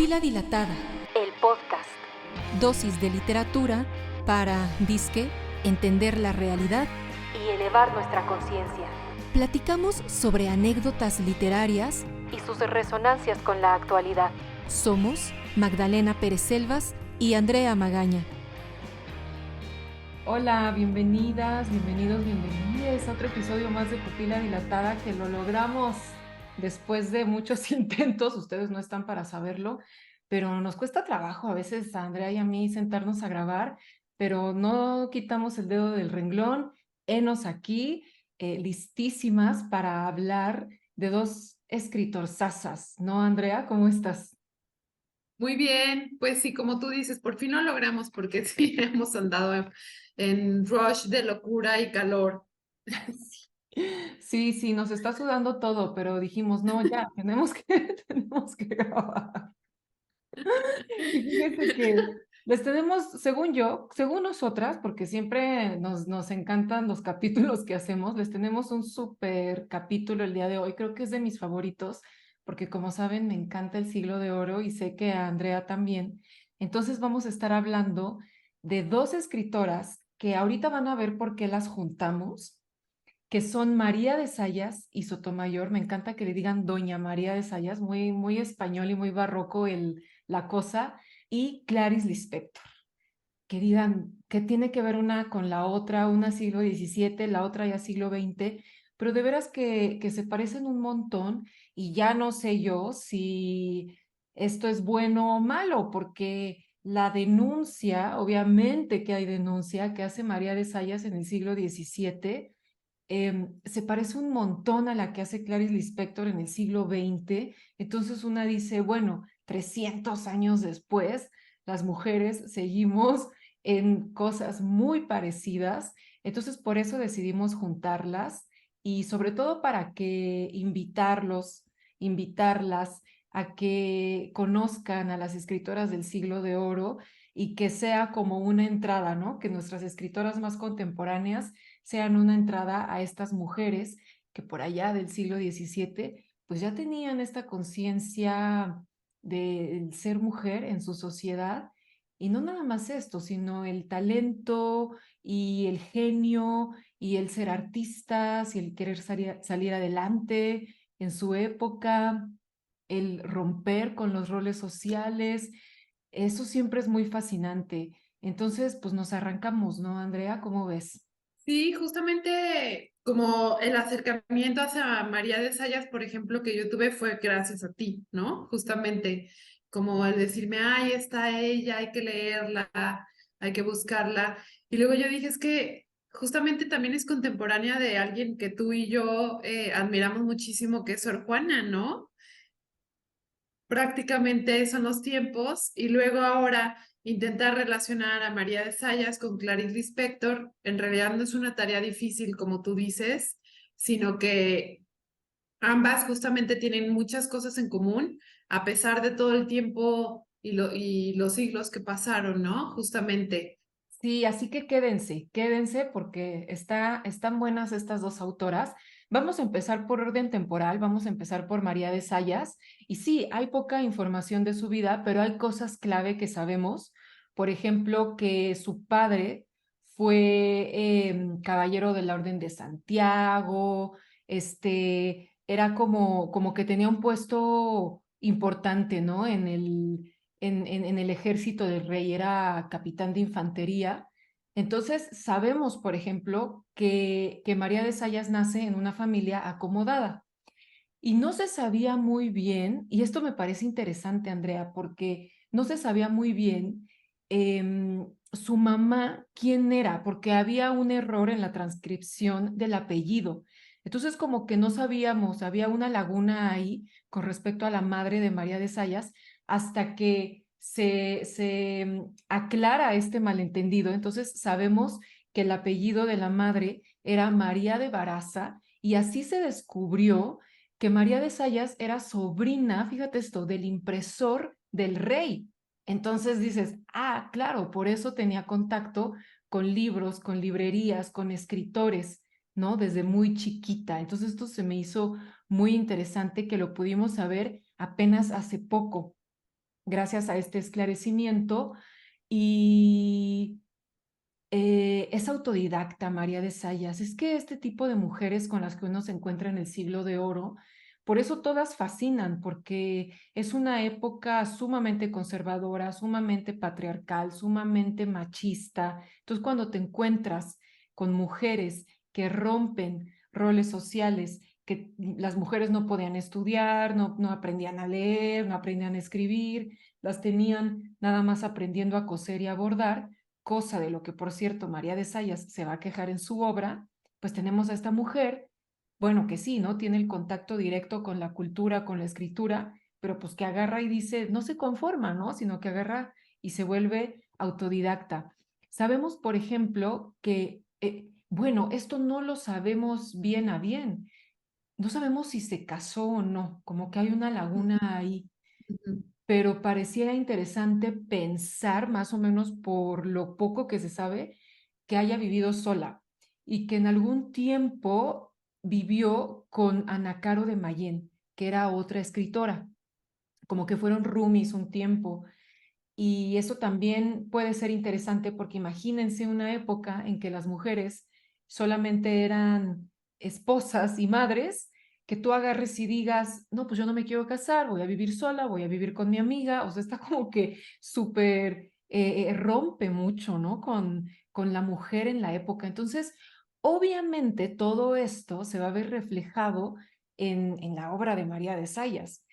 Pupila Dilatada, el podcast. Dosis de literatura para, disque, entender la realidad Y elevar nuestra conciencia. Platicamos sobre anécdotas literarias Y sus resonancias con la actualidad. Somos Magdalena Pérez Selvas y Andrea Magaña. Hola, bienvenidas, bienvenidos a otro episodio más de Pupila Dilatada, que lo logramos después de muchos intentos. Ustedes no están para saberlo, pero nos cuesta trabajo a veces a Andrea y a mí sentarnos a grabar, pero no quitamos el dedo del renglón. Henos aquí, listísimas para hablar de dos escritorzasas, ¿no, Andrea? ¿Cómo estás? Muy bien, pues sí, como tú dices, por fin lo logramos porque sí hemos andado en rush de locura y calor. Sí, nos está sudando todo, pero dijimos, no, ya, tenemos que grabar. Y fíjese que les tenemos, según yo, según nosotras, porque siempre nos encantan los capítulos que hacemos, les tenemos un súper capítulo el día de hoy. Creo que es de mis favoritos, porque como saben, me encanta el Siglo de Oro y sé que a Andrea también. Entonces vamos a estar hablando de dos escritoras que ahorita van a ver por qué las juntamos, que son María de Zayas y Sotomayor. Me encanta que le digan Doña María de Zayas, muy español y muy barroco la cosa, y Clarice Lispector. Que digan, ¿qué tiene que ver una con la otra? Una siglo XVII, la otra ya siglo XX, pero de veras que se parecen un montón y ya no sé yo si esto es bueno o malo, porque la denuncia, obviamente que hay denuncia que hace María de Zayas en el siglo XVII, se parece un montón a la que hace Clarice Lispector en el siglo XX. Entonces una dice, bueno, 300 años después, las mujeres seguimos en cosas muy parecidas. Entonces por eso decidimos juntarlas y sobre todo para que invitarlas a que conozcan a las escritoras del Siglo de Oro y que sea como una entrada, ¿no? Que nuestras escritoras más contemporáneas sean una entrada a estas mujeres que por allá del siglo XVII pues ya tenían esta conciencia del ser mujer en su sociedad, y no nada más esto, sino el talento y el genio y el ser artistas y el querer salir adelante en su época, el romper con los roles sociales. Eso siempre es muy fascinante. Entonces, pues nos arrancamos, ¿no, Andrea? ¿Cómo ves? Sí, justamente como el acercamiento hacia María de Zayas, por ejemplo, que yo tuve fue gracias a ti, ¿no? Justamente como el decirme, ay, está ella, hay que leerla, hay que buscarla. Y luego yo dije, es que justamente también es contemporánea de alguien que tú y yo admiramos muchísimo, que es Sor Juana, ¿no? Prácticamente son los tiempos, y luego ahora intentar relacionar a María de Zayas con Clarice Lispector, en realidad no es una tarea difícil, como tú dices, sino que ambas justamente tienen muchas cosas en común, a pesar de todo el tiempo y los siglos que pasaron, ¿no? Justamente. Sí, así que quédense porque están buenas estas dos autoras. Vamos a empezar por orden temporal, vamos a empezar por María de Zayas. Y sí, hay poca información de su vida, pero hay cosas clave que sabemos. Por ejemplo, que su padre fue caballero de la Orden de Santiago, era como que tenía un puesto importante, ¿no? En el ejército del rey, era capitán de infantería. Entonces, sabemos, por ejemplo, que María de Zayas nace en una familia acomodada y no se sabía muy bien, y esto me parece interesante, Andrea, porque no se sabía muy bien su mamá quién era, porque había un error en la transcripción del apellido. Entonces, como que no sabíamos, había una laguna ahí con respecto a la madre de María de Zayas, hasta que se aclara este malentendido. Entonces, sabemos que el apellido de la madre era María de Baraza, y así se descubrió que María de Zayas era sobrina, fíjate esto, del impresor del rey. Entonces dices, ah, claro, por eso tenía contacto con libros, con librerías, con escritores, ¿no? Desde muy chiquita. Entonces esto se me hizo muy interesante, que lo pudimos saber apenas hace poco. gracias a este esclarecimiento. Y es autodidacta, María de Sayas. Es que este tipo de mujeres con las que uno se encuentra en el siglo de oro, por eso todas fascinan, porque es una época sumamente conservadora, sumamente patriarcal, sumamente machista. Entonces, cuando te encuentras con mujeres que rompen roles sociales, que las mujeres no podían estudiar, no aprendían a leer, no aprendían a escribir, las tenían nada más aprendiendo a coser y a bordar, cosa de lo que, por cierto, María de Sayas se va a quejar en su obra. Pues tenemos a esta mujer, bueno, que sí, ¿no? Tiene el contacto directo con la cultura, con la escritura, pero pues que agarra y dice, no se conforma, ¿no? Sino que agarra y se vuelve autodidacta. Sabemos, por ejemplo, que, bueno, esto no lo sabemos bien a bien. No sabemos si se casó o no, como que hay una laguna ahí, Ujú. pero pareciera interesante pensar, más o menos por lo poco que se sabe, que haya vivido sola y que en algún tiempo vivió con Ana Caro de Mayén, que era otra escritora, como que fueron roomies un tiempo. Y eso también puede ser interesante porque imagínense una época en que las mujeres solamente eran esposas y madres, que tú agarres y digas, no, pues yo no me quiero casar, voy a vivir sola, voy a vivir con mi amiga. O sea, está como que súper rompe mucho, ¿no? Con la mujer en la época. Entonces, obviamente todo esto se va a ver reflejado en la obra de María de Sayas.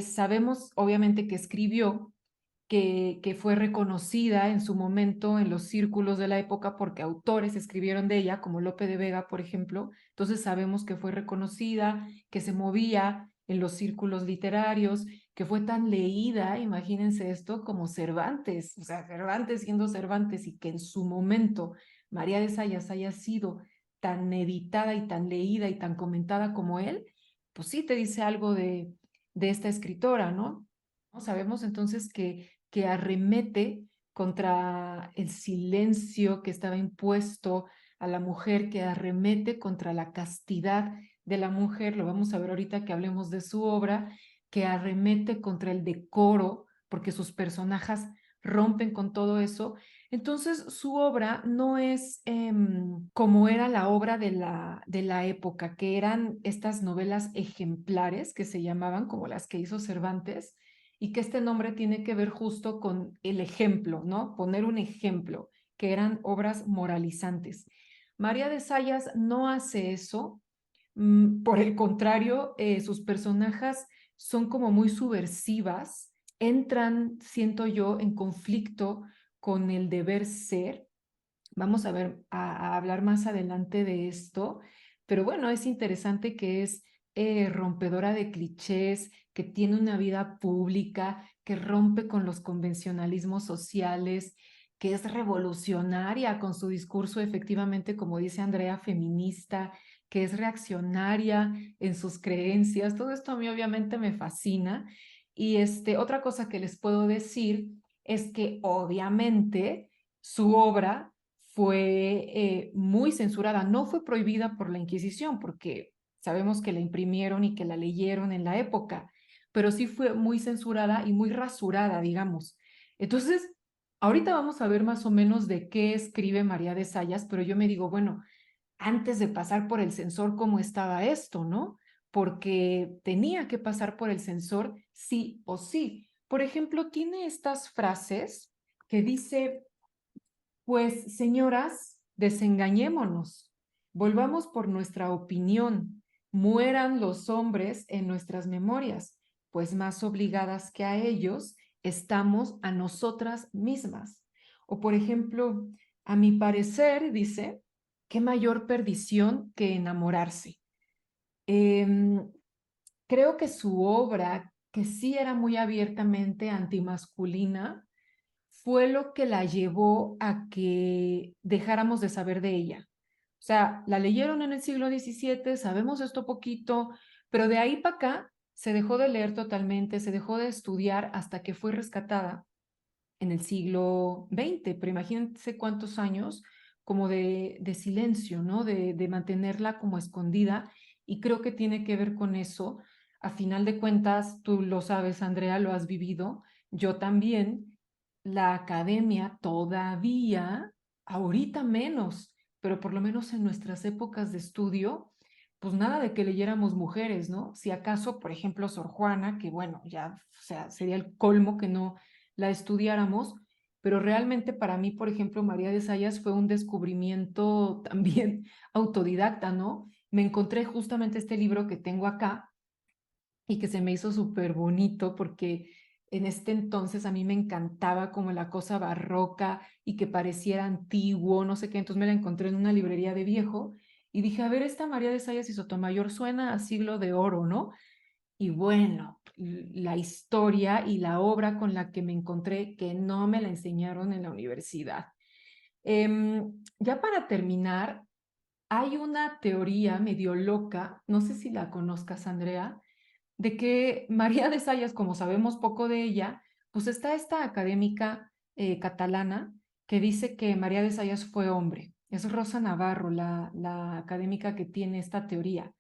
Sabemos, obviamente, que escribió, que fue reconocida en su momento en los círculos de la época porque autores escribieron de ella, como Lope de Vega, por ejemplo. Entonces sabemos que fue reconocida, que se movía en los círculos literarios, que fue tan leída, imagínense esto, como Cervantes. O sea, Cervantes siendo Cervantes, y que en su momento María de Sayas haya sido tan editada y tan leída y tan comentada como él, pues sí te dice algo de esta escritora, ¿no? Sabemos entonces que arremete contra el silencio que estaba impuesto a la mujer, que arremete contra la castidad de la mujer. Lo vamos a ver ahorita que hablemos de su obra, que arremete contra el decoro, porque sus personajes rompen con todo eso. Entonces, su obra no es como era la obra de la época, que eran estas novelas ejemplares que se llamaban, como las que hizo Cervantes, y que este nombre tiene que ver justo con el ejemplo, ¿no? Poner un ejemplo, que eran obras moralizantes. María de Sayas no hace eso. Por el contrario, sus personajes son como muy subversivas, entran, siento yo, en conflicto con el deber ser. Vamos a ver, a hablar más adelante de esto, pero bueno, es interesante que es rompedora de clichés, que tiene una vida pública, que rompe con los convencionalismos sociales, que es revolucionaria con su discurso, efectivamente, como dice Andrea, feminista, que es reaccionaria en sus creencias. Todo esto a mí obviamente me fascina. Y otra cosa que les puedo decir es que obviamente su obra fue muy censurada. No fue prohibida por la Inquisición, porque sabemos que la imprimieron y que la leyeron en la época, pero sí fue muy censurada y muy rasurada, digamos. Entonces, ahorita vamos a ver más o menos de qué escribe María de Sayas, pero yo me digo, bueno, antes de pasar por el censor, ¿cómo estaba esto, no? Porque tenía que pasar por el censor sí o sí. Por ejemplo, tiene estas frases que dice: pues, señoras, desengañémonos, volvamos por nuestra opinión, mueran los hombres en nuestras memorias, pues más obligadas que a ellos estamos a nosotras mismas. O, por ejemplo, a mi parecer, dice, qué mayor perdición que enamorarse. Creo que su obra, que sí era muy abiertamente antimasculina, fue lo que la llevó a que dejáramos de saber de ella. O sea, la leyeron en el siglo XVII, sabemos esto poquito, pero de ahí para acá se dejó de leer totalmente, se dejó de estudiar hasta que fue rescatada en el siglo XX. Pero imagínense cuántos años como de silencio, ¿no? De mantenerla como escondida, y creo que tiene que ver con eso. A final de cuentas, tú lo sabes, Andrea, lo has vivido, yo también, la academia todavía, ahorita menos, pero por lo menos en nuestras épocas de estudio, pues nada de que leyéramos mujeres, ¿no? Si acaso, por ejemplo, Sor Juana, que bueno, ya, o sea, sería el colmo que no la estudiáramos, pero realmente para mí, por ejemplo, María de Sayas fue un descubrimiento también autodidacta, ¿no? Me encontré justamente este libro que tengo acá y que se me hizo súper bonito porque en este entonces a mí me encantaba como la cosa barroca y que pareciera antiguo, no sé qué, entonces me la encontré en una librería de viejo y dije, a ver, esta María de Sayas y Sotomayor suena a siglo de oro, ¿no? Y bueno, la historia y la obra con la que me encontré que no me la enseñaron en la universidad. Ya para terminar, hay una teoría medio loca, no sé si la conozcas, Andrea, de que María de Sayas, como sabemos poco de ella, pues está esta académica catalana que dice que María de Sayas fue hombre. Es Rosa Navarro, la académica que tiene esta teoría.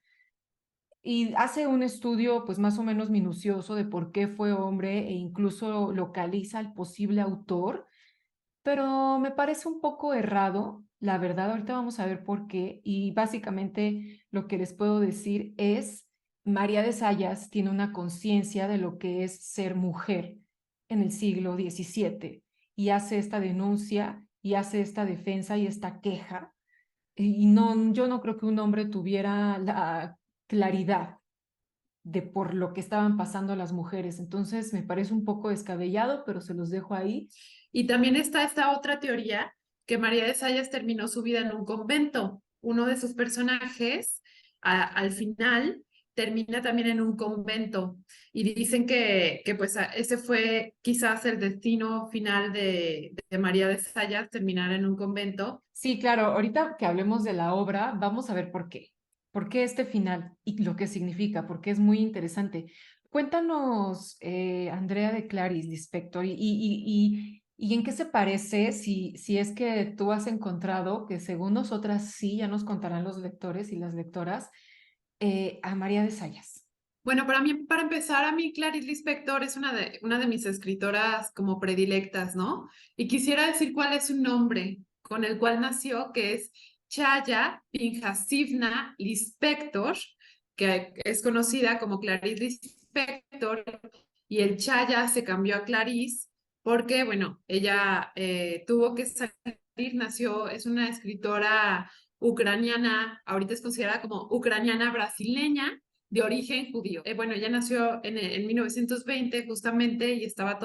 Y hace un estudio pues más o menos minucioso de por qué fue hombre e incluso localiza al posible autor, pero me parece un poco errado, la verdad, ahorita vamos a ver por qué, y básicamente lo que les puedo decir es, María de Sayas tiene una conciencia de lo que es ser mujer en el siglo XVII y hace esta denuncia y hace esta defensa y esta queja, y no, yo no creo que un hombre tuviera la claridad de por lo que estaban pasando las mujeres, entonces me parece un poco descabellado, pero se los dejo ahí. Y también está esta otra teoría que María de Sayas terminó su vida en un convento. Uno de sus personajes, al final, termina también en un convento. Y dicen que pues ese fue quizás el destino final de María de Sayas, terminar en un convento. Sí, claro, ahorita que hablemos de la obra, vamos a ver por qué. ¿Por qué este final y lo que significa? Porque es muy interesante. Cuéntanos, Andrea de Clarice Lispector, y en qué se parece, si es que tú has encontrado, que según nosotras sí, ya nos contarán los lectores y las lectoras, a María de Sayas. Bueno, para mí, para empezar, a mí Clarice Lispector es una de mis escritoras como predilectas, ¿no? Y quisiera decir cuál es su nombre con el cual nació, que es Chaya Pinhasivna Lispector, que es conocida como Clarice Lispector, y el Chaya se cambió a Clarice porque, bueno, ella tuvo que salir, nació, es una escritora ucraniana, ahorita es considerada como ucraniana brasileña, de origen judío. Bueno, ella nació en 1920 justamente y estaba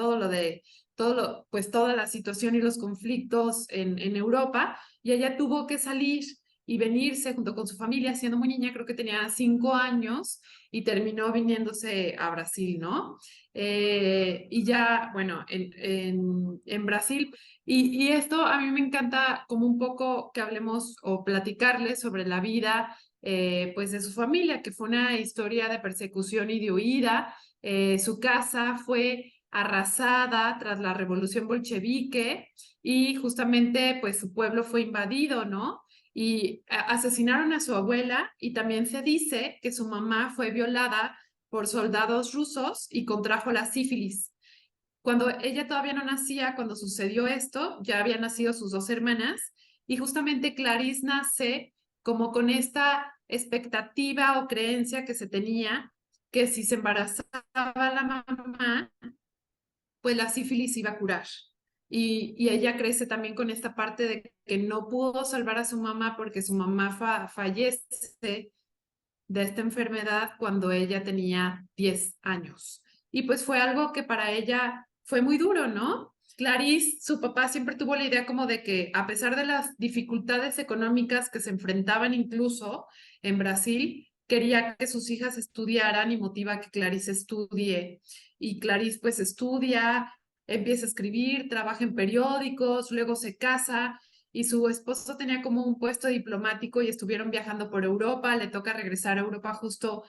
pues toda la situación y los conflictos en Europa y ella tuvo que salir y venirse junto con su familia, siendo muy niña, creo que tenía 5 años y terminó viniéndose a Brasil, ¿no? Y ya, bueno, en Brasil, y esto a mí me encanta como un poco que hablemos o platicarles sobre la vida pues de su familia, que fue una historia de persecución y de huida. Su casa fue arrasada tras la revolución bolchevique y justamente pues su pueblo fue invadido, ¿no? Y asesinaron a su abuela y también se dice que su mamá fue violada por soldados rusos y contrajo la sífilis. Cuando ella todavía no nacía, cuando sucedió esto, ya habían nacido sus 2 hermanas y justamente Clarice nace como con esta expectativa o creencia que se tenía que si se embarazaba la mamá, pues la sífilis iba a curar. Y ella crece también con esta parte de que no pudo salvar a su mamá porque su mamá fallece de esta enfermedad cuando ella tenía 10 años. Y pues fue algo que para ella fue muy duro, ¿no? Clarice, su papá siempre tuvo la idea como de que a pesar de las dificultades económicas que se enfrentaban incluso en Brasil, quería que sus hijas estudiaran y motiva a que Clarice estudie. Y Clarice pues estudia, empieza a escribir, trabaja en periódicos, luego se casa y su esposo tenía como un puesto diplomático y estuvieron viajando por Europa, le toca regresar a Europa justo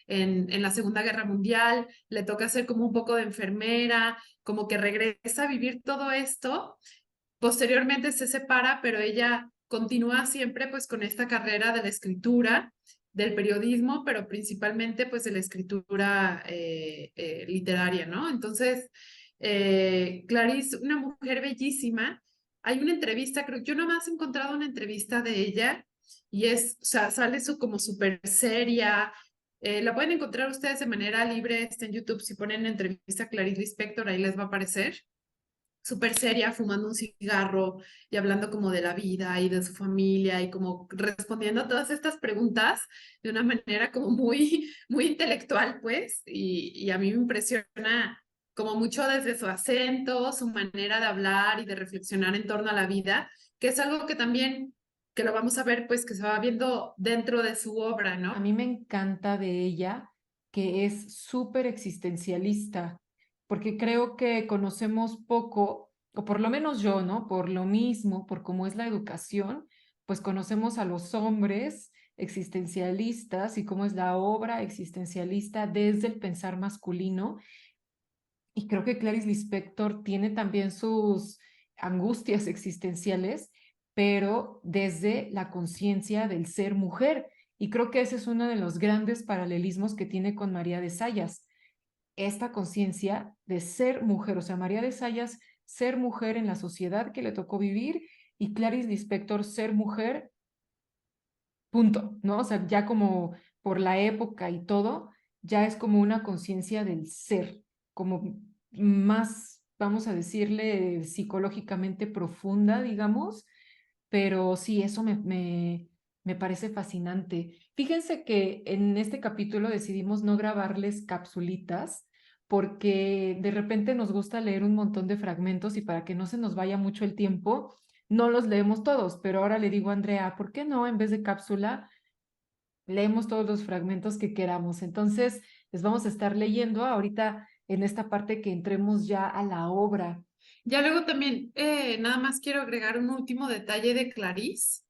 en la Segunda Guerra Mundial, le toca hacer como un poco de enfermera, como que regresa a vivir todo esto. Posteriormente se separa, pero ella continúa siempre pues con esta carrera de la escritura, del periodismo, pero principalmente pues de la escritura literaria, ¿no? Entonces, Clarice, una mujer bellísima. Hay una entrevista, creo, yo nomás he encontrado una entrevista de ella y es, o sea, sale como súper seria. La pueden encontrar ustedes de manera libre, está en YouTube. Si ponen entrevista a Clarice Lispector, ahí les va a aparecer. Súper seria, fumando un cigarro y hablando como de la vida y de su familia y como respondiendo a todas estas preguntas de una manera como muy, muy intelectual, pues, y a mí me impresiona como mucho desde su acento, su manera de hablar y de reflexionar en torno a la vida, que es algo que también, que lo vamos a ver, pues, que se va viendo dentro de su obra, A ¿no? mí me encanta de ella que es súper existencialista, porque creo que conocemos poco, o por lo menos yo, ¿no? Por lo mismo, por cómo es la educación, pues conocemos a los hombres existencialistas y cómo es la obra existencialista desde el pensar masculino. Y creo que Clarice Lispector tiene también sus angustias existenciales, pero desde la conciencia del ser mujer. Y creo que ese es uno de los grandes paralelismos que tiene con María de Sayas, esta conciencia de ser mujer, o sea, María de Sayas ser mujer en la sociedad que le tocó vivir y Clarice Lispector ser mujer, punto, ¿no? O sea, ya como por la época y todo, ya es como una conciencia del ser, como más, vamos a decirle, psicológicamente profunda, digamos, pero sí, eso me parece fascinante. Fíjense que en este capítulo decidimos no grabarles capsulitas porque de repente nos gusta leer un montón de fragmentos y para que no se nos vaya mucho el tiempo, no los leemos todos, pero ahora le digo a Andrea, ¿por qué no en vez de cápsula leemos todos los fragmentos que queramos? Entonces, les vamos a estar leyendo ahorita en esta parte que entremos ya a la obra. Ya luego también, nada más quiero agregar un último detalle de Clarice,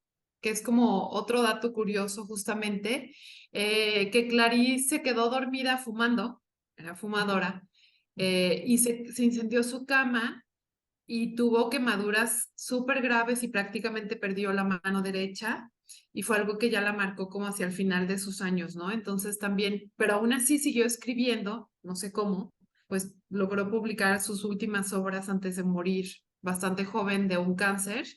que es como otro dato curioso justamente, que Clarice se quedó dormida fumando, era fumadora, y se incendió su cama y tuvo quemaduras súper graves y prácticamente perdió la mano derecha y fue algo que ya la marcó como hacia el final de sus años, ¿no? Entonces también, pero aún así siguió escribiendo, no sé cómo, pues logró publicar sus últimas obras antes de morir, bastante joven de un cáncer,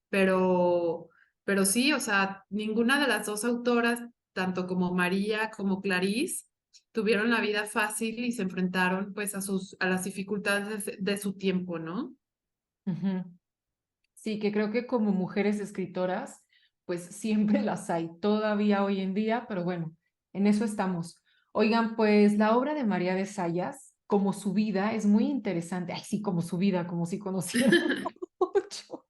pero, pero sí, o sea, ninguna de las dos autoras, tanto como María como Clarice, tuvieron la vida fácil y se enfrentaron pues a las dificultades de su tiempo, ¿no? Ujú. Sí, que creo que como mujeres escritoras, pues siempre las hay, todavía hoy en día, pero bueno, en eso estamos. Oigan, pues la obra de María de Sayas, como su vida, es muy interesante. Ay, sí, como su vida, como si conociéramos mucho,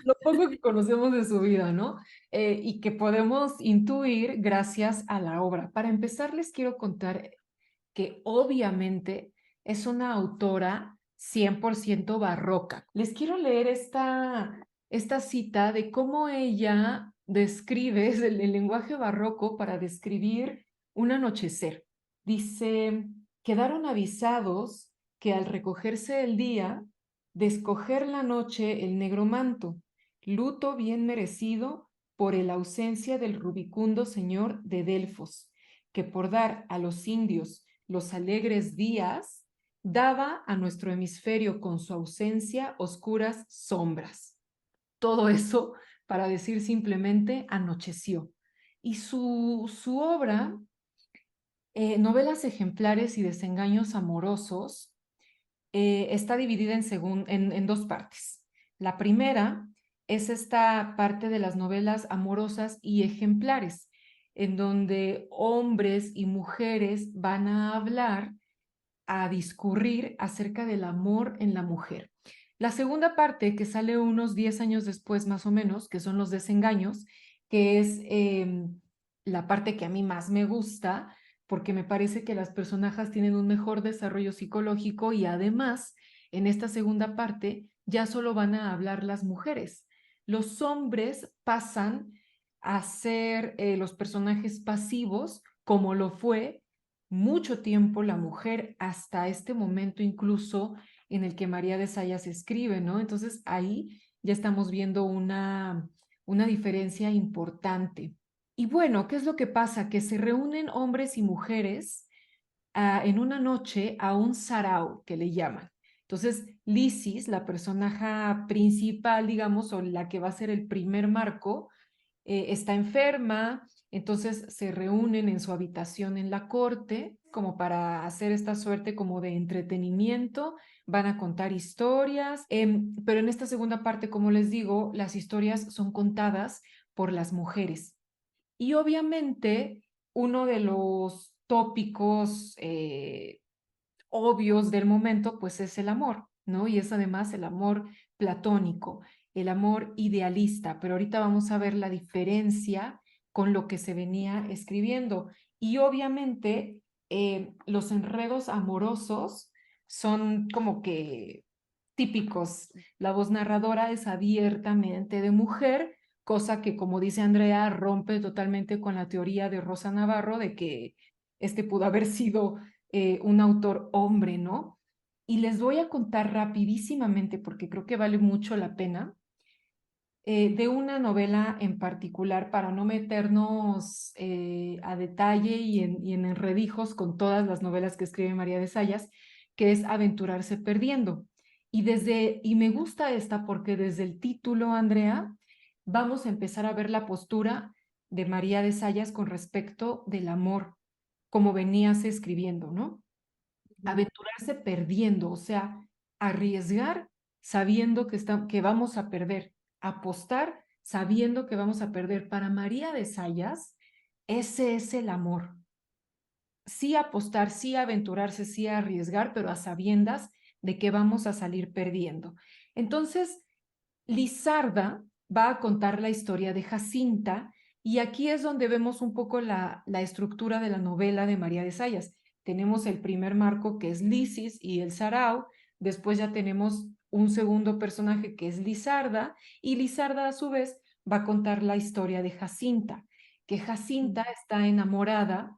lo poco que conocemos de su vida, ¿no? Y que podemos intuir gracias a la obra. Para empezar, les quiero contar que obviamente es una autora 100% barroca. Les quiero leer esta cita de cómo ella describe el lenguaje barroco para describir un anochecer. Dice, quedaron avisados que al recogerse el día, de escoger la noche el negro manto, luto bien merecido por la ausencia del rubicundo señor de Delfos, que por dar a los indios los alegres días, daba a nuestro hemisferio con su ausencia oscuras sombras. Todo eso para decir simplemente anocheció. Y su obra, Novelas ejemplares y desengaños amorosos, está dividida en dos partes. La primera es esta parte de las novelas amorosas y ejemplares, en donde hombres y mujeres van a hablar, a discurrir acerca del amor en la mujer. La segunda parte, que sale unos 10 años después más o menos, que son los desengaños, que es la parte que a mí más me gusta, porque me parece que las personajes tienen un mejor desarrollo psicológico y además, en esta segunda parte, ya solo van a hablar las mujeres. Los hombres pasan a ser los personajes pasivos, como lo fue mucho tiempo la mujer hasta este momento incluso en el que María de Sayas escribe, ¿no? Entonces ahí ya estamos viendo una diferencia importante. Y bueno, ¿qué es lo que pasa? Que se reúnen hombres y mujeres en una noche a un sarao, que le llaman. Entonces, Lysis, la personaje principal, digamos, o la que va a ser el primer marco, está enferma, entonces se reúnen en su habitación en la corte como para hacer esta suerte como de entretenimiento, van a contar historias, pero en esta segunda parte, como les digo, las historias son contadas por las mujeres. Y obviamente uno de los tópicos obvios del momento, pues es el amor, ¿no? Y es además el amor platónico, el amor idealista, pero ahorita vamos a ver la diferencia con lo que se venía escribiendo. Y obviamente los enredos amorosos son como que típicos. La voz narradora es abiertamente de mujer, cosa que, como dice Andrea, rompe totalmente con la teoría de Rosa Navarro de que este pudo haber sido un autor hombre, ¿no? Y les voy a contar rapidísimamente, porque creo que vale mucho la pena, de una novela en particular para no meternos a detalle y en enredijos con todas las novelas que escribe María de Sayas, que es Aventurarse perdiendo. Y me gusta esta porque desde el título, Andrea, vamos a empezar a ver la postura de María de Sayas con respecto del amor, como venías escribiendo, ¿no? Aventurarse perdiendo, o sea, arriesgar sabiendo que vamos a perder, apostar sabiendo que vamos a perder. Para María de Sayas, ese es el amor. Sí apostar, sí aventurarse, sí arriesgar, pero a sabiendas de que vamos a salir perdiendo. Entonces, Lizarda va a contar la historia de Jacinta y aquí es donde vemos un poco la estructura de la novela de María de Sayas. Tenemos el primer marco que es Lysis y el Sarao, después ya tenemos un segundo personaje que es Lizarda y Lizarda a su vez va a contar la historia de Jacinta, que Jacinta está enamorada,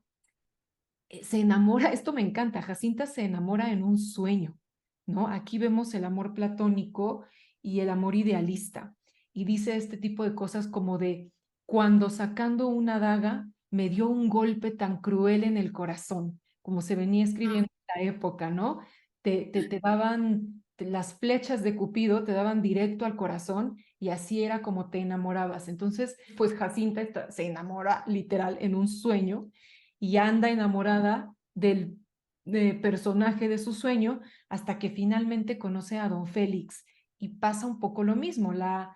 se enamora, esto me encanta, Jacinta se enamora en un sueño, ¿no? Aquí vemos el amor platónico y el amor idealista. Y dice este tipo de cosas como de, cuando sacando una daga me dio un golpe tan cruel en el corazón, como se venía escribiendo en la época, ¿no? Te daban las flechas de Cupido, te daban directo al corazón y así era como te enamorabas. Entonces, pues Jacinta se enamora literal en un sueño y anda enamorada del personaje de su sueño hasta que finalmente conoce a don Félix y pasa un poco lo mismo. La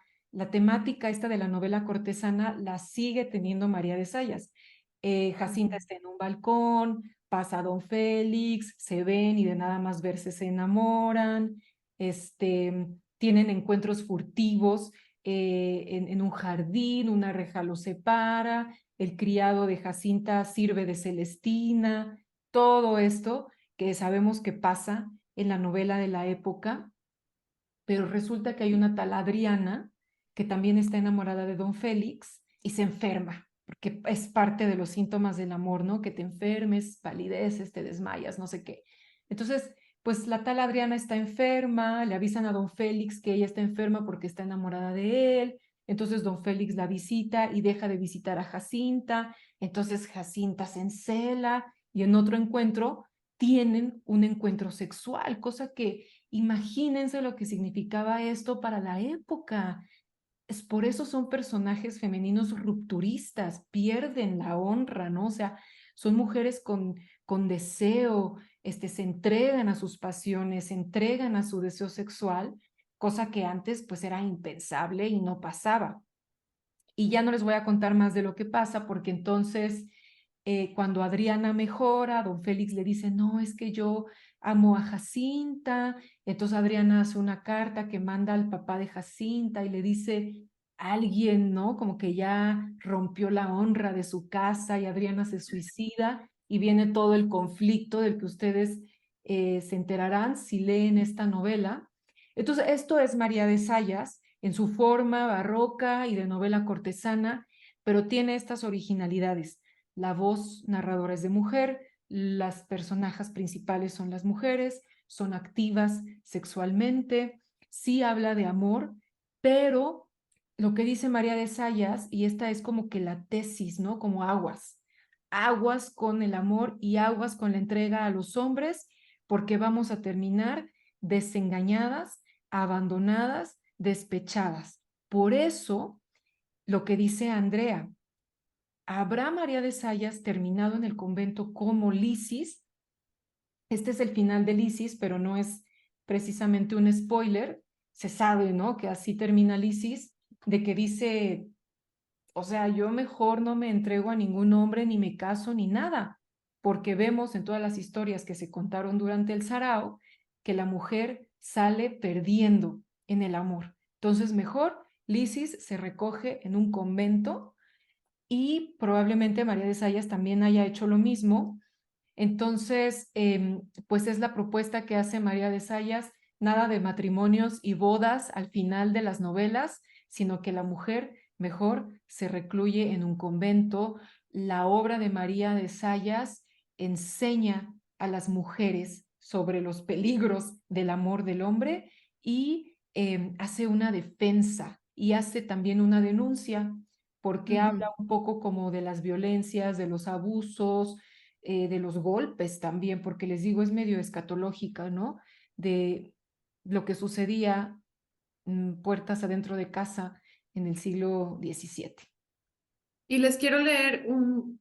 temática esta de la novela cortesana la sigue teniendo María de Sayas. Jacinta está en un balcón, pasa a don Félix, se ven y de nada más verse se enamoran, tienen encuentros furtivos en un jardín, una reja los separa, el criado de Jacinta sirve de Celestina, todo esto que sabemos que pasa en la novela de la época, pero resulta que hay una tal Adriana que también está enamorada de don Félix y se enferma, porque es parte de los síntomas del amor, ¿no? Que te enfermes, palideces, te desmayas, no sé qué. Entonces, pues la tal Adriana está enferma, le avisan a don Félix que ella está enferma porque está enamorada de él, entonces don Félix la visita y deja de visitar a Jacinta, entonces Jacinta se encela y en otro encuentro tienen un encuentro sexual, cosa que imagínense lo que significaba esto para la época. Es por eso son personajes femeninos rupturistas, pierden la honra, ¿no? O sea, son mujeres con deseo, se entregan a sus pasiones, se entregan a su deseo sexual, cosa que antes pues era impensable y no pasaba. Y ya no les voy a contar más de lo que pasa, porque entonces cuando Adriana mejora, don Félix le dice, no, es que yo amo a Jacinta. Entonces Adriana hace una carta que manda al papá de Jacinta y le dice, alguien, ¿no? Como que ya rompió la honra de su casa y Adriana se suicida y viene todo el conflicto del que ustedes se enterarán si leen esta novela. Entonces, esto es María de Sayas en su forma barroca y de novela cortesana, pero tiene estas originalidades. La voz narradora es de mujer, las personajes principales son las mujeres, son activas sexualmente, sí habla de amor, pero lo que dice María de Sayas, y esta es como que la tesis, ¿no? Como aguas, aguas con el amor y aguas con la entrega a los hombres, porque vamos a terminar desengañadas, abandonadas, despechadas. Por eso, lo que dice Andrea, ¿habrá María de Sayas terminado en el convento como Lisis? Este es el final de Lisis, pero no es precisamente un spoiler. Se sabe, ¿no? Que así termina Lisis, de que dice, o sea, yo mejor no me entrego a ningún hombre, ni me caso, ni nada, porque vemos en todas las historias que se contaron durante el sarao que la mujer sale perdiendo en el amor. Entonces, mejor Lisis se recoge en un convento y probablemente María de Sayas también haya hecho lo mismo. Entonces, pues es la propuesta que hace María de Sayas, nada de matrimonios y bodas al final de las novelas, sino que la mujer mejor se recluye en un convento. La obra de María de Sayas enseña a las mujeres sobre los peligros del amor del hombre y hace una defensa y hace también una denuncia, porque habla un poco como de las violencias, de los abusos, de los golpes también, porque les digo, es medio escatológica, ¿no? De lo que sucedía puertas adentro de casa en el siglo XVII. Y les quiero leer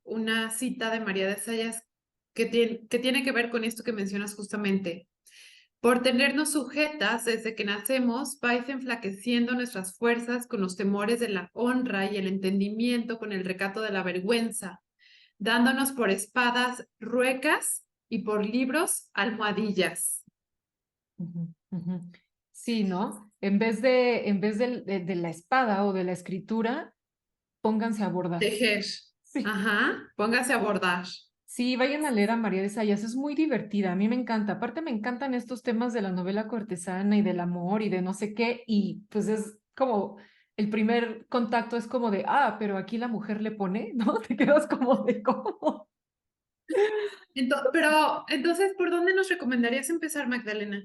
una cita de María de Sayas que tiene que ver con esto que mencionas justamente. Por tenernos sujetas desde que nacemos, vais enflaqueciendo nuestras fuerzas con los temores de la honra y el entendimiento con el recato de la vergüenza, dándonos por espadas ruecas y por libros almohadillas. Sí, ¿no? En vez de la espada o de la escritura, pónganse a bordar. Tejer. Sí. Ajá, póngase a bordar. Sí, vayan a leer a María de Sayas, es muy divertida, a mí me encanta. Aparte me encantan estos temas de la novela cortesana y del amor y de no sé qué, y pues es como el primer contacto es como de, pero aquí la mujer le pone, ¿no? Te quedas como de cómo. Pero entonces, ¿por dónde nos recomendarías empezar, Magdalena?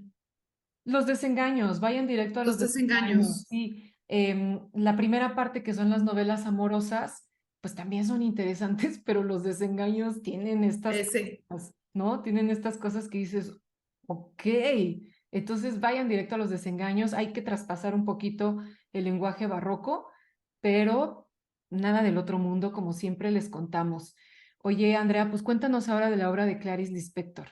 Los desengaños, vayan directo a los Los desengaños. desengaños. Sí, la primera parte que son las novelas amorosas, pues también son interesantes, pero los desengaños tienen estas Ese. cosas, ¿no? Tienen estas cosas que dices, ok, entonces vayan directo a los desengaños. Hay que traspasar un poquito el lenguaje barroco, pero nada del otro mundo, como siempre les contamos. Oye, Andrea, pues cuéntanos ahora de la obra de Clarice Lispector.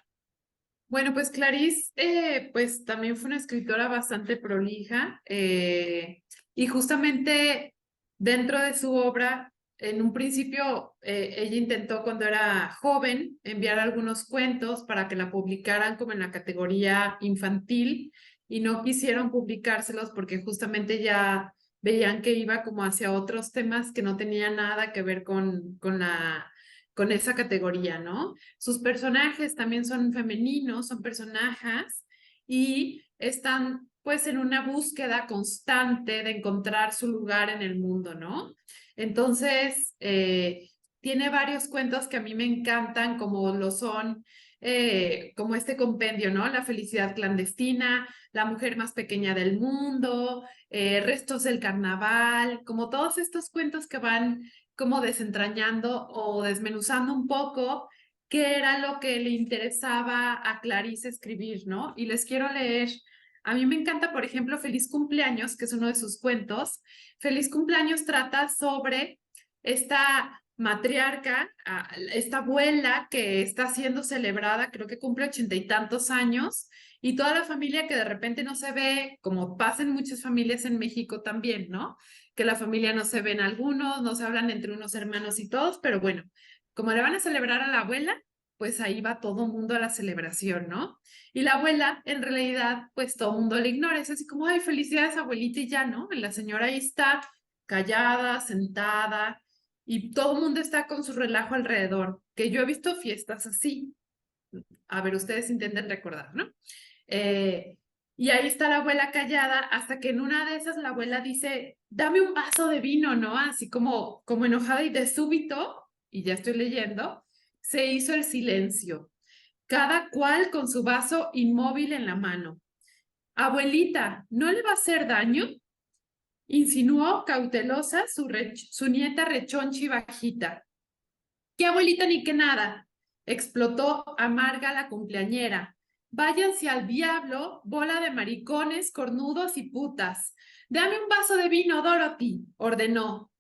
Bueno, pues Clarice, pues también fue una escritora bastante prolija y justamente dentro de su obra, en un principio, ella intentó cuando era joven enviar algunos cuentos para que la publicaran como en la categoría infantil y no quisieron publicárselos porque justamente ya veían que iba como hacia otros temas que no tenían nada que ver con esa categoría, ¿no? Sus personajes también son femeninos, son personajes y están pues en una búsqueda constante de encontrar su lugar en el mundo, ¿no? Entonces, tiene varios cuentos que a mí me encantan, como lo son, como este compendio, ¿no? La felicidad clandestina, la mujer más pequeña del mundo, restos del carnaval, como todos estos cuentos que van como desentrañando o desmenuzando un poco qué era lo que le interesaba a Clarice escribir, ¿no? Y les quiero leer, a mí me encanta, por ejemplo, Feliz Cumpleaños, que es uno de sus cuentos. Feliz Cumpleaños trata sobre esta matriarca, esta abuela que está siendo celebrada, creo que cumple 80 y tantos años, y toda la familia que de repente no se ve, como pasa en muchas familias en México también, ¿no? Que la familia no se ven algunos, no se hablan entre unos hermanos y todos, pero bueno, como le van a celebrar a la abuela, pues ahí va todo mundo a la celebración, ¿no? Y la abuela, en realidad, pues todo mundo le ignora, es así como, ay, felicidades abuelita y ya, ¿no? Y la señora ahí está callada, sentada, y todo el mundo está con su relajo alrededor, que yo he visto fiestas así. A ver, ustedes intenten recordar, ¿no? Y ahí está la abuela callada hasta que en una de esas la abuela dice, dame un vaso de vino, ¿no? Así como enojada y de súbito, y ya estoy leyendo, se hizo el silencio, cada cual con su vaso inmóvil en la mano. Abuelita, ¿no le va a hacer daño? Insinuó cautelosa su nieta rechonchi bajita. ¿Qué abuelita ni qué nada? Explotó amarga la cumpleañera. váyanse al diablo, bola de maricones, cornudos y putas. Dame un vaso de vino, Dorothy, ordenó.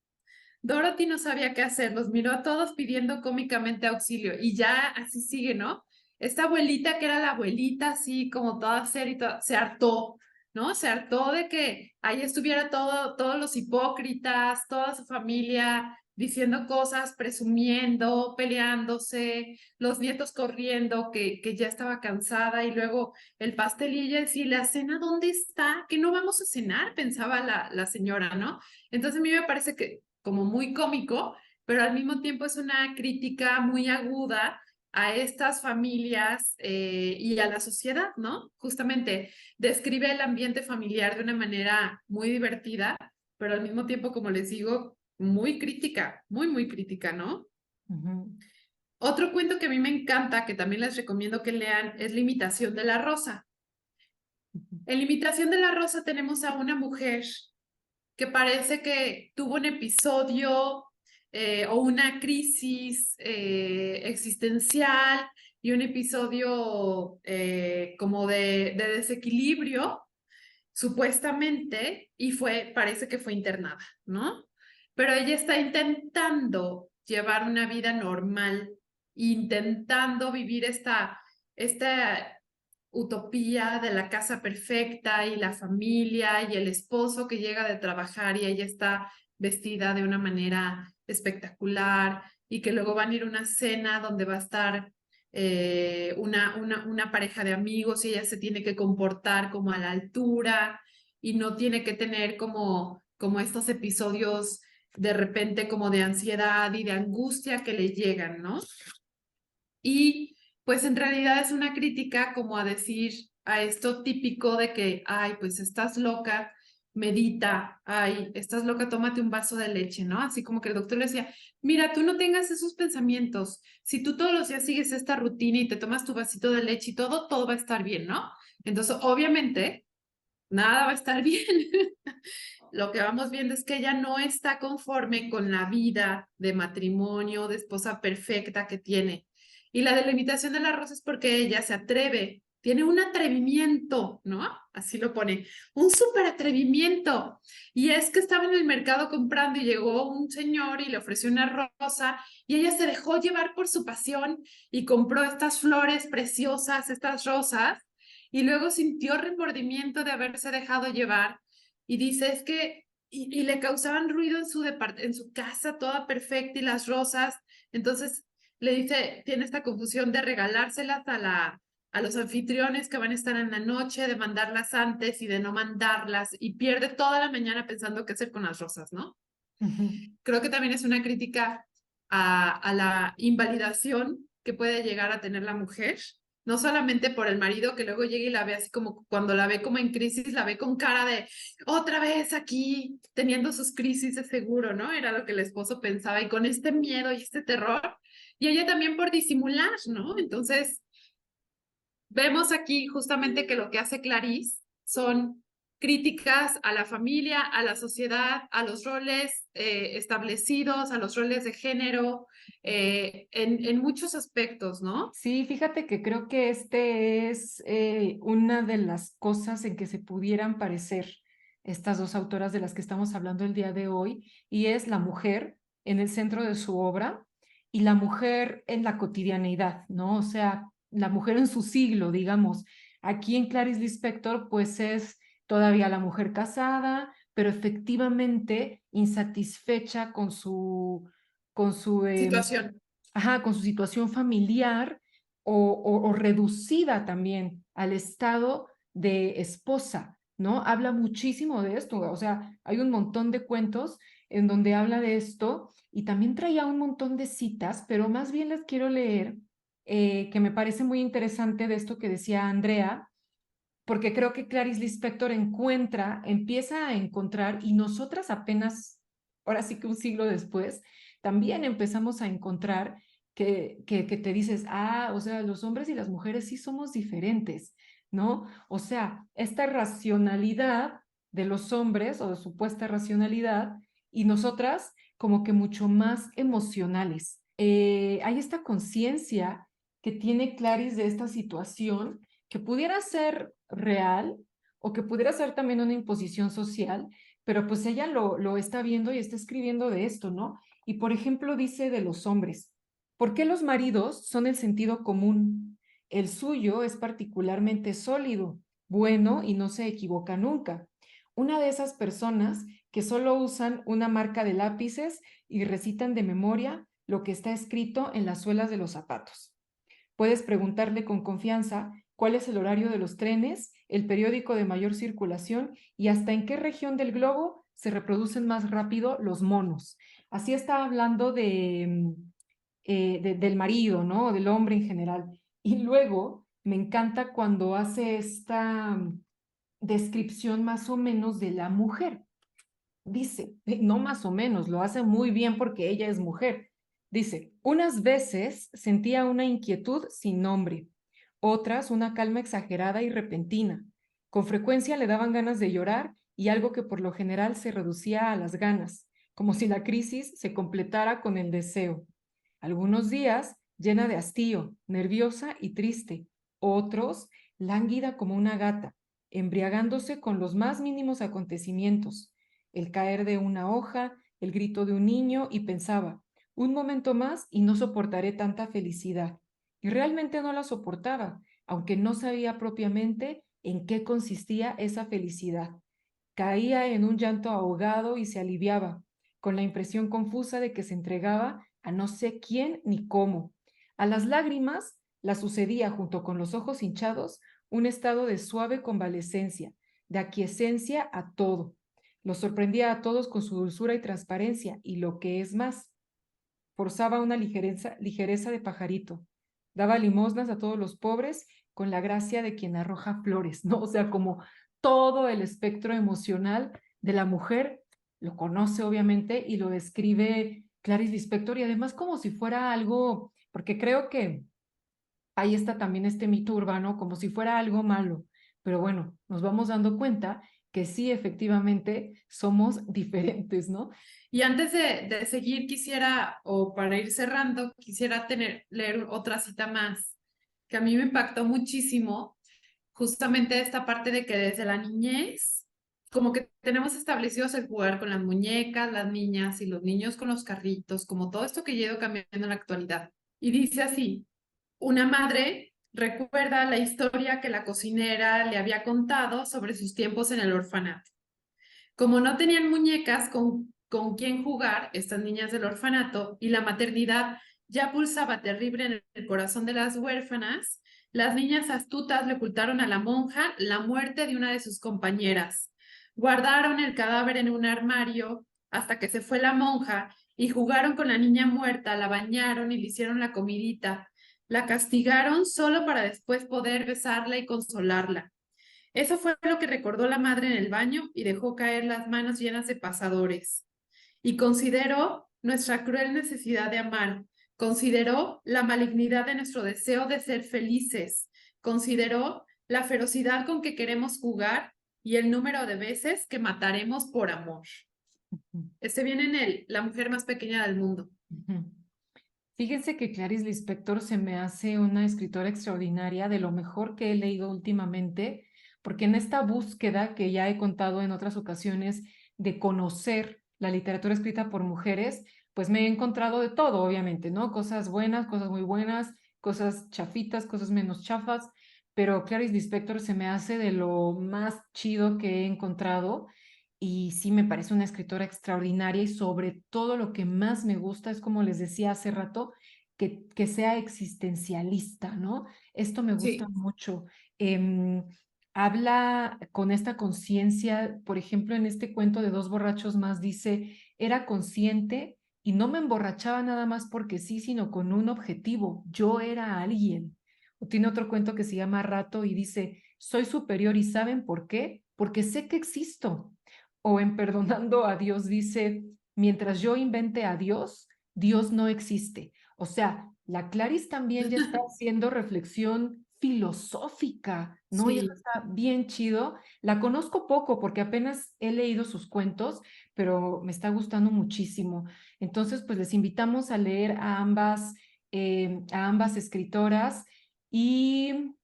Dorothy no sabía qué hacer, los miró a todos pidiendo cómicamente auxilio y ya así sigue, ¿no? Esta abuelita que era la abuelita así como toda seria y toda, se hartó, ¿no? Se hartó de que ahí estuviera todos los hipócritas, toda su familia diciendo cosas, presumiendo, peleándose, los nietos corriendo, que ya estaba cansada y luego el pastel y ella decía, ¿la cena dónde está? Que no vamos a cenar, pensaba la señora, ¿no? Entonces a mí me parece que como muy cómico, pero al mismo tiempo es una crítica muy aguda a estas familias y a la sociedad, ¿no? Justamente describe el ambiente familiar de una manera muy divertida, pero al mismo tiempo, como les digo, muy crítica, muy crítica, ¿no? Otro cuento que a mí me encanta, que también les recomiendo que lean, es La imitación de la rosa. En La imitación de la rosa tenemos a una mujer que parece que tuvo un episodio o una crisis existencial y un episodio como de desequilibrio, supuestamente, y parece que fue internada, ¿no? Pero ella está intentando llevar una vida normal, intentando vivir esta utopía de la casa perfecta y la familia y el esposo que llega de trabajar y ella está vestida de una manera espectacular y que luego van a ir a una cena donde va a estar una pareja de amigos y ella se tiene que comportar como a la altura y no tiene que tener como estos episodios de repente como de ansiedad y de angustia que le llegan, ¿no? Y pues en realidad es una crítica como a decir a esto típico de que, ay, pues estás loca, medita, ay, estás loca, tómate un vaso de leche, ¿no? Así como que el doctor le decía, mira, tú no tengas esos pensamientos, si tú todos los días sigues esta rutina y te tomas tu vasito de leche y todo va a estar bien, ¿no? Entonces, obviamente, nada va a estar bien. Lo que vamos viendo es que ella no está conforme con la vida de matrimonio, de esposa perfecta que tiene. Y la delimitación de la rosa es porque ella se atreve, tiene un atrevimiento, ¿no? Así lo pone, un súper atrevimiento. Y es que estaba en el mercado comprando y llegó un señor y le ofreció una rosa y ella se dejó llevar por su pasión y compró estas flores preciosas, estas rosas, y luego sintió remordimiento de haberse dejado llevar y dice, es que, y le causaban ruido en su casa toda perfecta y las rosas, entonces le dice, tiene esta confusión de regalárselas a los anfitriones que van a estar en la noche, de mandarlas antes y de no mandarlas, y pierde toda la mañana pensando qué hacer con las rosas, ¿no? Creo que también es una crítica a la invalidación que puede llegar a tener la mujer, no solamente por el marido que luego llega y la ve así como cuando la ve como en crisis, la ve con cara de otra vez aquí teniendo sus crisis de seguro, ¿no? Era lo que el esposo pensaba y con este miedo y este terror, y ella también por disimular, ¿no? Entonces, vemos aquí justamente que lo que hace Clarice son críticas a la familia, a la sociedad, a los roles establecidos, a los roles de género, en muchos aspectos, ¿no? Sí, fíjate que creo que este es una de las cosas en que se pudieran parecer estas dos autoras de las que estamos hablando el día de hoy, y es la mujer en el centro de su obra y la mujer en la cotidianeidad, ¿no? O sea, la mujer en su siglo, digamos. Aquí en Clarice Lispector, pues es todavía la mujer casada, pero efectivamente insatisfecha con su Situación. con su situación familiar o reducida también al estado de esposa, ¿no? Habla muchísimo de esto, o sea, hay un montón de cuentos en donde habla de esto y también traía un montón de citas, pero más bien les quiero leer, que me parece muy interesante de esto que decía Andrea, porque creo que Clarice Lispector empieza a encontrar, y nosotras apenas, ahora sí que un siglo después, también empezamos a encontrar que te dices, o sea, los hombres y las mujeres sí somos diferentes, ¿no? O sea, esta racionalidad de los hombres o de supuesta racionalidad y nosotras como que mucho más emocionales. Hay esta conciencia que tiene Clarice de esta situación que pudiera ser real o que pudiera ser también una imposición social, pero pues ella lo está viendo y está escribiendo de esto, ¿no? Y por ejemplo dice de los hombres, ¿por qué los maridos son el sentido común? El suyo es particularmente sólido, bueno y no se equivoca nunca. Una de esas personas que solo usan una marca de lápices y recitan de memoria lo que está escrito en las suelas de los zapatos. Puedes preguntarle con confianza cuál es el horario de los trenes, el periódico de mayor circulación y hasta en qué región del globo se reproducen más rápido los monos. Así está hablando del marido, ¿no? Del hombre en general. Y luego me encanta cuando hace esta descripción más o menos de la mujer. Dice, no más o menos, lo hace muy bien porque ella es mujer. Dice, unas veces sentía una inquietud sin nombre, otras una calma exagerada y repentina. Con frecuencia le daban ganas de llorar y algo que por lo general se reducía a las ganas, como si la crisis se completara con el deseo. Algunos días llena de hastío, nerviosa y triste, otros lánguida como una gata, embriagándose con los más mínimos acontecimientos, el caer de una hoja, el grito de un niño y pensaba, un momento más y no soportaré tanta felicidad. Y realmente no la soportaba, aunque no sabía propiamente en qué consistía esa felicidad. Caía en un llanto ahogado y se aliviaba, con la impresión confusa de que se entregaba a no sé quién ni cómo. A las lágrimas la sucedía, junto con los ojos hinchados, un estado de suave convalescencia, de aquiescencia a todo. Los sorprendía a todos con su dulzura y transparencia, y lo que es más, forzaba una ligereza de pajarito. Daba limosnas a todos los pobres con la gracia de quien arroja flores, ¿no? O sea, como todo el espectro emocional de la mujer lo conoce obviamente y lo describe Clarice Lispector y además como si fuera algo, porque creo que ahí está también este mito urbano, como si fuera algo malo, pero bueno, nos vamos dando cuenta que sí, efectivamente, somos diferentes, ¿no? Y antes de seguir, quisiera, o para ir cerrando, quisiera leer otra cita más, que a mí me impactó muchísimo, justamente esta parte de que desde la niñez, como que tenemos establecidos el jugar con las muñecas, las niñas y los niños con los carritos, como todo esto que lleva cambiando en la actualidad. Y dice así, una madre recuerda la historia que la cocinera le había contado sobre sus tiempos en el orfanato. Como no tenían muñecas con quien jugar, estas niñas del orfanato, y la maternidad ya pulsaba terrible en el corazón de las huérfanas, las niñas astutas le ocultaron a la monja la muerte de una de sus compañeras. Guardaron el cadáver en un armario hasta que se fue la monja y jugaron con la niña muerta, la bañaron y le hicieron la comidita. La castigaron solo para después poder besarla y consolarla. Eso fue lo que recordó la madre en el baño y dejó caer las manos llenas de pasadores. Y consideró nuestra cruel necesidad de amar, consideró la malignidad de nuestro deseo de ser felices, consideró la ferocidad con que queremos jugar y el número de veces que mataremos por amor. Este viene en él, la mujer más pequeña del mundo. Fíjense que Clarice Lispector se me hace una escritora extraordinaria, de lo mejor que he leído últimamente, porque en esta búsqueda que ya he contado en otras ocasiones de conocer la literatura escrita por mujeres, pues me he encontrado de todo, obviamente, ¿no? Cosas buenas, cosas muy buenas, cosas chafitas, cosas menos chafas, pero Clarice Lispector se me hace de lo más chido que he encontrado y sí me parece una escritora extraordinaria y sobre todo lo que más me gusta es, como les decía hace rato, que sea existencialista, ¿no? Esto me gusta Sí. mucho. Habla con esta conciencia, por ejemplo, en este cuento de Dos borrachos más, dice, era consciente y no me emborrachaba nada más porque sí, sino con un objetivo, yo era alguien. O tiene otro cuento que se llama Rato y dice, soy superior y ¿saben por qué? Porque sé que existo. O en Perdonando a Dios dice, mientras yo invente a Dios, Dios no existe. O sea, la Clarice también ya está haciendo reflexión filosófica, ¿no? Y eso Sí. está bien chido. La conozco poco porque apenas he leído sus cuentos, pero me está gustando muchísimo. Entonces, pues les invitamos a leer a ambas escritoras y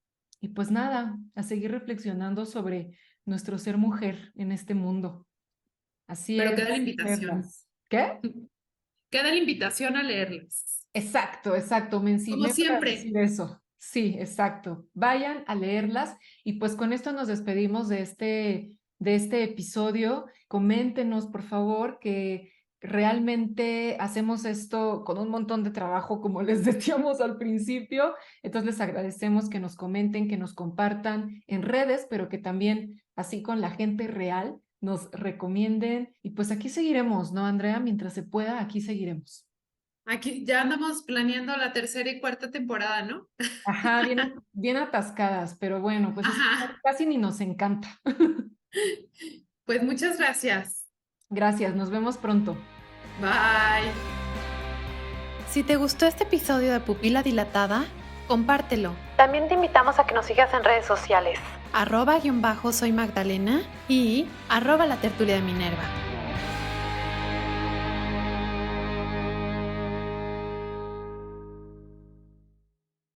Y pues nada, a seguir reflexionando sobre nuestro ser mujer en este mundo. Así Pero es. queda la invitación. Leerlas. ¿Qué? Queda la invitación a leerlas. Exacto, exacto. Me Como encimé para siempre. decir eso. Sí, exacto. Vayan a leerlas y pues con esto nos despedimos de este episodio. Coméntenos, por favor, que realmente hacemos esto con un montón de trabajo, como les decíamos al principio. Entonces les agradecemos que nos comenten, que nos compartan en redes, pero que también así con la gente real nos recomienden. Y pues aquí seguiremos, ¿no, Andrea? Mientras se pueda, aquí seguiremos. Aquí ya andamos planeando la 3ª y 4ª temporada, ¿no? Ajá, bien atascadas, pero bueno, pues es que Ajá. casi ni nos encanta. Pues muchas gracias. Gracias, nos vemos pronto. Bye. Si te gustó este episodio de Pupila Dilatada, compártelo. También te invitamos a que nos sigas en redes sociales. @soy Magdalena y @la tertulia de Minerva.